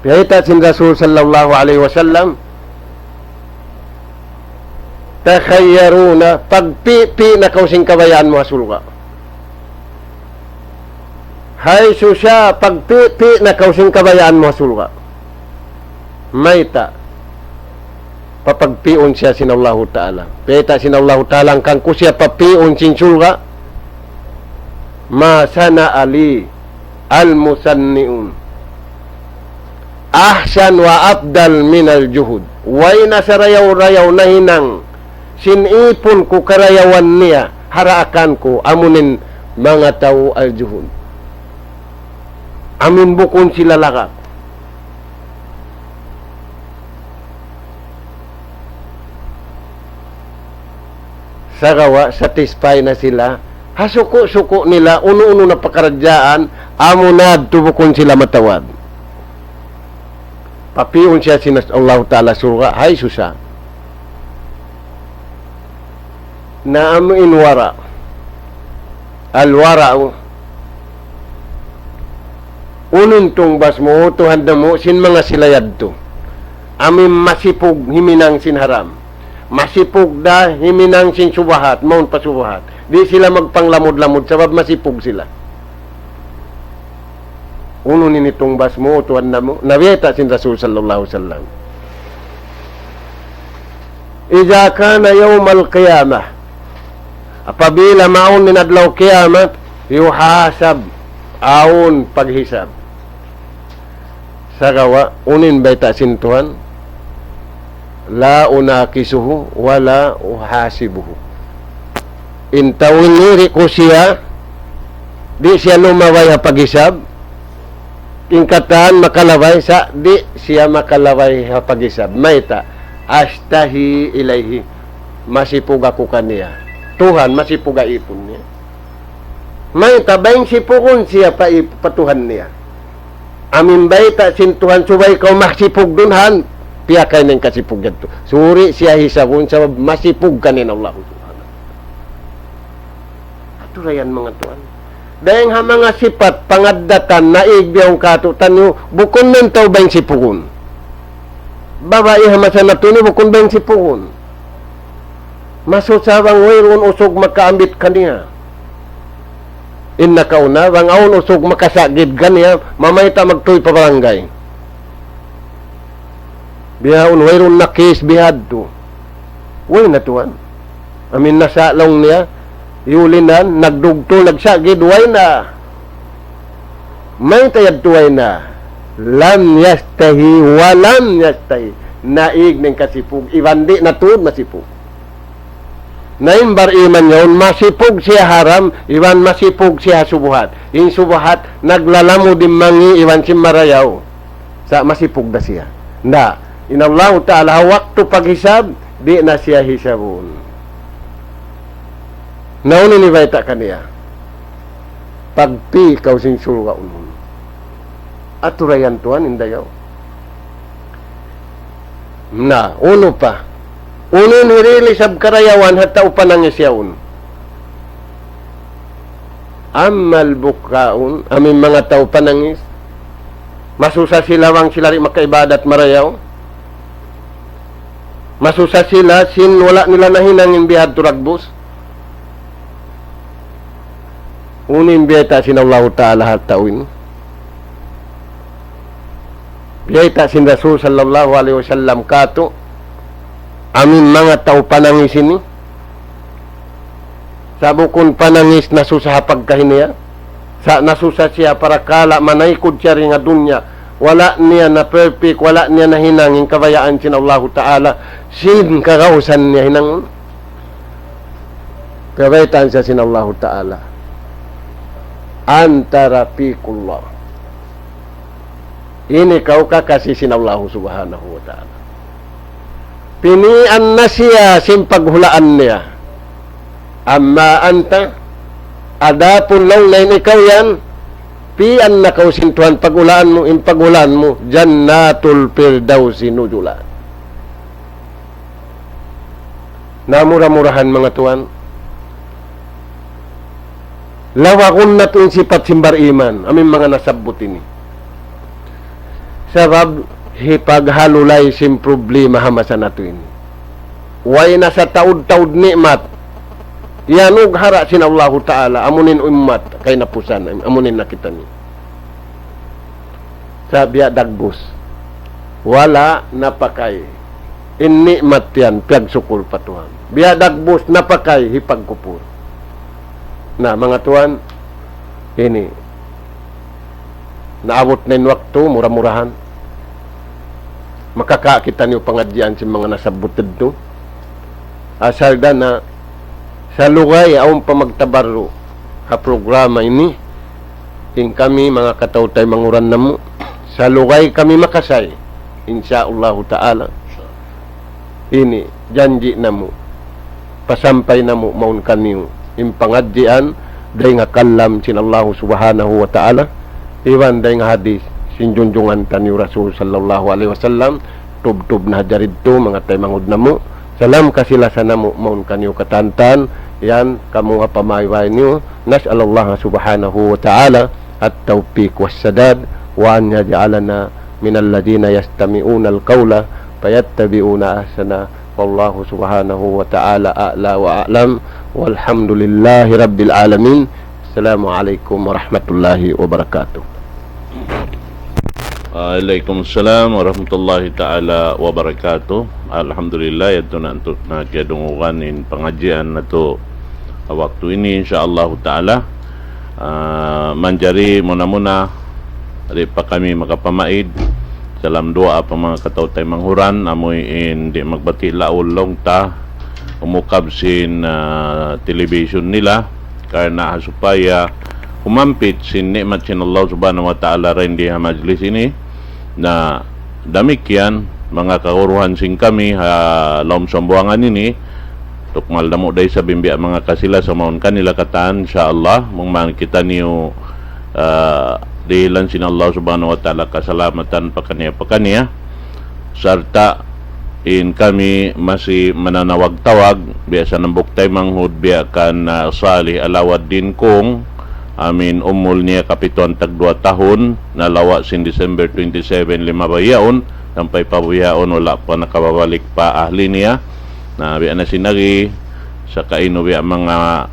Piyahita sin Rasul sallallahu alaihi wasallam, takhayyaruna, pagpipi na kausing kabayaan mo asulga. Hay susya, pagpipi na kausing kabayaan mo sulga. Mayta, papagpion siya sinallahu ta'ala. Peta sinallahu ta'ala, kang kusya papion sin sulga, masana ali al-musanniun. Ahsan wa abdal minal juhud. Way na sa rayaw-rayaw na hinang, sinipon ko karayawan niya, haraakan ko, amunin mga tao al-juhud. Amin bukon sila lagak. Sa gawa, satisfy na sila. Hasuko-suko nila, uno-uno na pakaradyaan, amunad tubukon sila matawad. Papiyon siya sinas Allah Ta'ala surga, hay susa. Na amin wara. Al-wara'u. Unong tungbas mo, tuhan na mo, sin mga silayad to. Amin masipog, himinang sin haram. Masipog da, himinang sin subahat, maun pa subahat. Di sila magpanglamod-lamod, sabab masipog sila. Uno ni tungbas mo, tuhan na mo, nabiyeta sin Rasul sallallahu alaihi wasallam. Iza kana yawmal qiyamah, apabila maun minadlaw kiamat, yuhasab, aun paghisab. Sa gawa, unin baita sintuhan, la unakisuhu wala uhasibuhu. Intawiniri ko siya, di siya lumaway hapag-isab, ingkatan makalaway sa di siya makalaway hapag-isab. Mayta, astahi ilayhi, masipug ako kaniya. Tuhan, masipug ipon niya. Mayta, bayang sipugon siya patuhan niya. Amin bayta, sintuhan subay kaw masipug dunhan, piyakay ng kasipug yan to. Suri siya hisabon sa masipug kanin Allah. Aturayan mga tuan. Dahil nga mga sipat, pangadatan, naigbiyaw katutan nyo, bukon ng tao ba yung sipugon? Babae hamasan na ito, bukon ba yung sipugon? Masusawang wayron usog makaambit kaniya. Inna kauna, wang aon usog makasagid kaniya, mamayta magtuy pa barangay. Bihawon, wayron nakis bihad to. Way na tuan. Amin nasa lang niya, yulinan, nagdugto, nagsagid, way na. May tayad tuway na. Lam yastahi, walam yastahi. Naig ng kasipug. Ibandi na tuod masipug. Naimbar iman yun, masipug siya haram, iwan masipug siya subuhat. Yung subuhat, naglalamo din mangi, iwan si marayaw. Sa masipug na siya. Na, inallahu ta'ala, waktu paghisab, di na siya hisabun. Naunin ni Vaita kaniya. Pagpi ikaw sing sulga unun. Aturayan tuan indayaw. Na, uno pa. Uno ni rilisab karayawan hata upanangis yaun. Amal bukaun, amin mga tao panangis. Masusa sila wang sila rin makaibadat marayaw. Masusa sila sin wala nila nahinangin bihad turagbos. Unin biyata sin Allah Ta'ala hatawin. Biyata sin Rasul sallallahu alaihi wasallam kato. Amin mga tao panangis ini. Sabukon panangis nasusa pagkahiniya. Sa nasusa siya para kala manaykod siya rin nga dunya. Wala niya na perfect, wala niya na hinangin kabayaan sin Allah Ta'ala. Sin kagausan niya hinangon. Kabaytaan siya sin Allah Ta'ala. Antara pikullah. Ini kau kakasih sin Allah Subhanahu wa ta'ala. Pinian na siya sin paghulaan niya. Amma anta adapun lang na ikaw yan. Pian na kau sin Tuhan paghulaan mo, in paghulaan mo Jannatul Firdausi nujulan. Namura-murahan mga Tuhan. Lawakon na ito yung sipat simbar iman. Aming mga nasabot ini. Sabab, hipaghalulay sim problema hamasan na ito ini. Way na sa taud-taud nikmat. Yanug hara sin Allah Ta'ala. Amunin umat kay napusan. Amunin nakita ni. Sabiya dagbus. Wala napakay. In nikmat yan. Piagsukul patuhan. Biya dagbus napakay hipagkupur. Na mga tuan, ini naabot na yung waktu, murah-murahan. Makakakita niyo pangadyan si mga nasabutid do. Asal da na sa lugay aong pamagtabaro ha programa ini. Ing kami mga katautay manguran na mo. Sa lugay kami makasay. Insyaallah ta'ala. Ini, janji na mo. Pasampay na mo maun kaniyo. Impangadjian day nga kalam sin Allah Subhanahu wa ta'ala. Iwan day nga hadis sin junjungan tani Rasul sallallahu alaihi wasallam. Tub-tub na jaridto mga tay mangud namo. Salam kasila sa namo maun kanyo katantan. Yan kamo nga pamayway niyo. Nas'alallah Subhanahu wa ta'ala at-tawfiq was-sadad wa an yaj'alana minal ladina yastami'una al-qawla fayattabi'una ahsana. Wallahu Subhanahu wa ta'ala a'la wa a'lam. Walhamdulillahi Rabbil Alamin. Assalamualaikum warahmatullahi wabarakatuh. Waalaikumsalam warahmatullahi ta'ala wabarakatuh. Alhamdulillah, ito na kiadungukan in pengajian na to waktu ini insyaallah ta'ala. Manjari muna-muna di pa kami makapamaid Salam dua pa mga katawtay manghuran, amoy hindi magbati laulong ta umukab sin television nila karena supaya kumampit sin nikmat sin Allah subhanahu wa ta'ala rin di majlis ini na damikyan mga kauruhan sing kami laom sambuangan ini tukmal damo day sa bimbi mga kasila sa maun kanila kataan insyaallah mong kita niyo dihilan sin Allah subhanahu wa ta'ala kasalamatan pa kaniya sarta in kami masih mananawag-tawag biasa ng buktay manghud biya kan Salih Alawaddin kong amin umul niya kapituan tag 2 tahun nalawa sin December 27 5 bayaon sampai pabuyaon wala pa nakababalik pa ahli niya na biya na sinagi sa kaino biya mga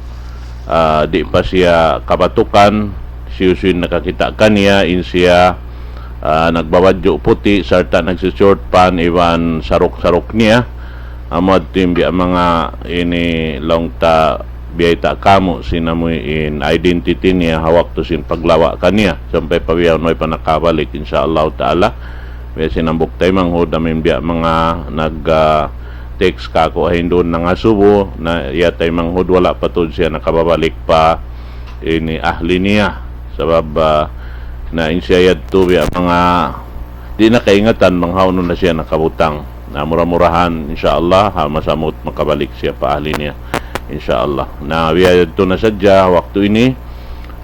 di pa siya kabatukan siyusin nakakita kaniya in siya nagbabadyo puti sarta nagsishort pan iwan sarok-sarok niya amad tim biya mga ini long ta biyay ta kamo sinamoy in identity niya hawak to sin paglawa kaniya sampai pabiyaw noy pa nakabalik insyaallah ta'ala biya sinambok tayo manghod amin biya mga text kako ahin doon nga subo na yatay manghod wala pa to siya nakababalik pa ini ahli niya sabab na insyayad to biya mga di na kaingatan manghawno na siya nakabutang na mura-murahan insyaallah masamot makabalik siya pa ahli niya insyaallah na biya to na sadya waktu ini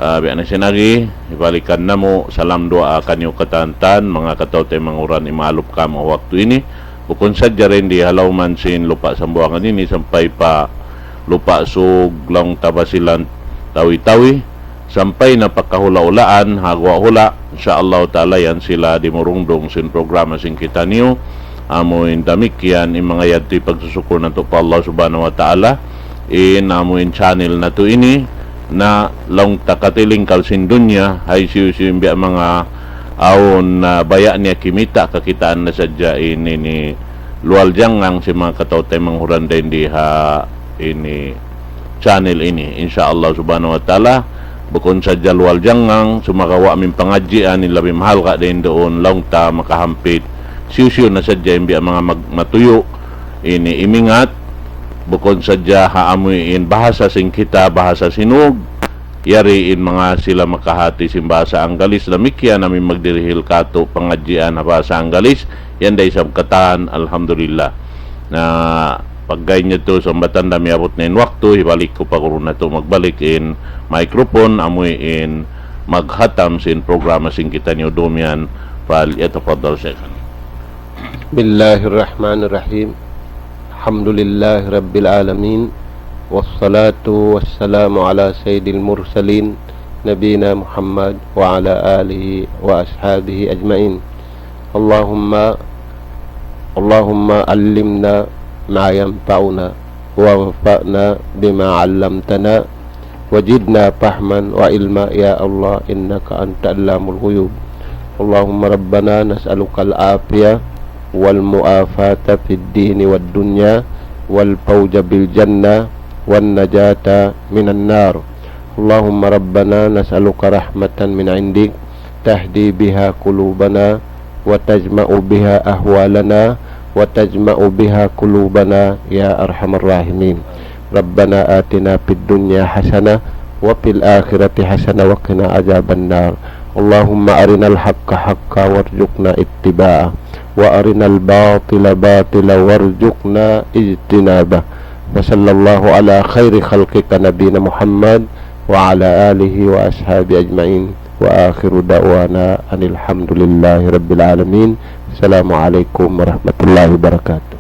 biya na sinagi ibalikan na mo salam doa kanyo katantan mga katawtay manguran imalop ka mo waktu ini bukon sadya rin di halaw man sin lupa sambuangan ini sampai pa lupa sug lang tabasilan tawi-tawi sampai na pagkahula-ulaan hagwa-hula insyaallah ta'ala yan sila dimurungdong sin programa sin kita niyo amoin damikyan yung mga yadto pagsusukur na to pa Allah subhanahu wa ta'ala amoin channel na to ini na long takatiling kalsin dunya hay siyo biya mga awon na baya niya kimita kakitaan na sadya ini ni luwal jangang si mga katawtay manghuran din di ini channel ini insyaallah subhanahu wa ta'ala bukon sa jalwal jangang sumakawa aming pangadjian ni labi mahal ka din doon long ta makahampit siyo na sadya imbi mga matuyo ini imingat bukon sadya haamuin bahasa sing kita bahasa sinug yariin mga sila makahati sin bahasa Anggalis lamikyan namin magdirihil kato pangadjian na bahasa Anggalis yan day sabkatan alhamdulillah na paggay niya to sa batanda miabot na in waktu ibalik ko pa kung na to magbalik in microphone amoy in maghatam sin programa sin kita niyo dumyan pal yatafadal syekhan. Bismillahirrahmanirrahim. Alhamdulillahi rabbil alamin wassalatu wassalamu ala sayyidil mursalin nabina Muhammad wa ala alihi wa ashabihi ajmain. Allahumma allimna ما ينفعنا ووفقنا بما علمتنا وجدنا فهما وعلما يا الله إنك أنت علام الغيوب. اللهم ربنا نسألك العافية والمعافاة في الدين والدنيا والفوز بالجنة والنجاة من النار. اللهم ربنا نسألك رحمة من عندك تهدي بها قلوبنا وتجمع بها أهوالنا وتجمع بها قلوبنا يا أرحم الراحمين. ربنا آتنا في الدنيا حسنة وفي الآخرة حسنة وقنا عذاب النار. اللهم أرنا الحق حقا وارزقنا اتباعه وأرنا الباطل باطلا وارزقنا اجتنابه. وصلى الله على خير خلقك نبينا محمد وعلى آله وأصحابه أجمعين وآخر دعوانا أن الحمد لله رب العالمين. Assalamualaikum warahmatullahi wabarakatuh.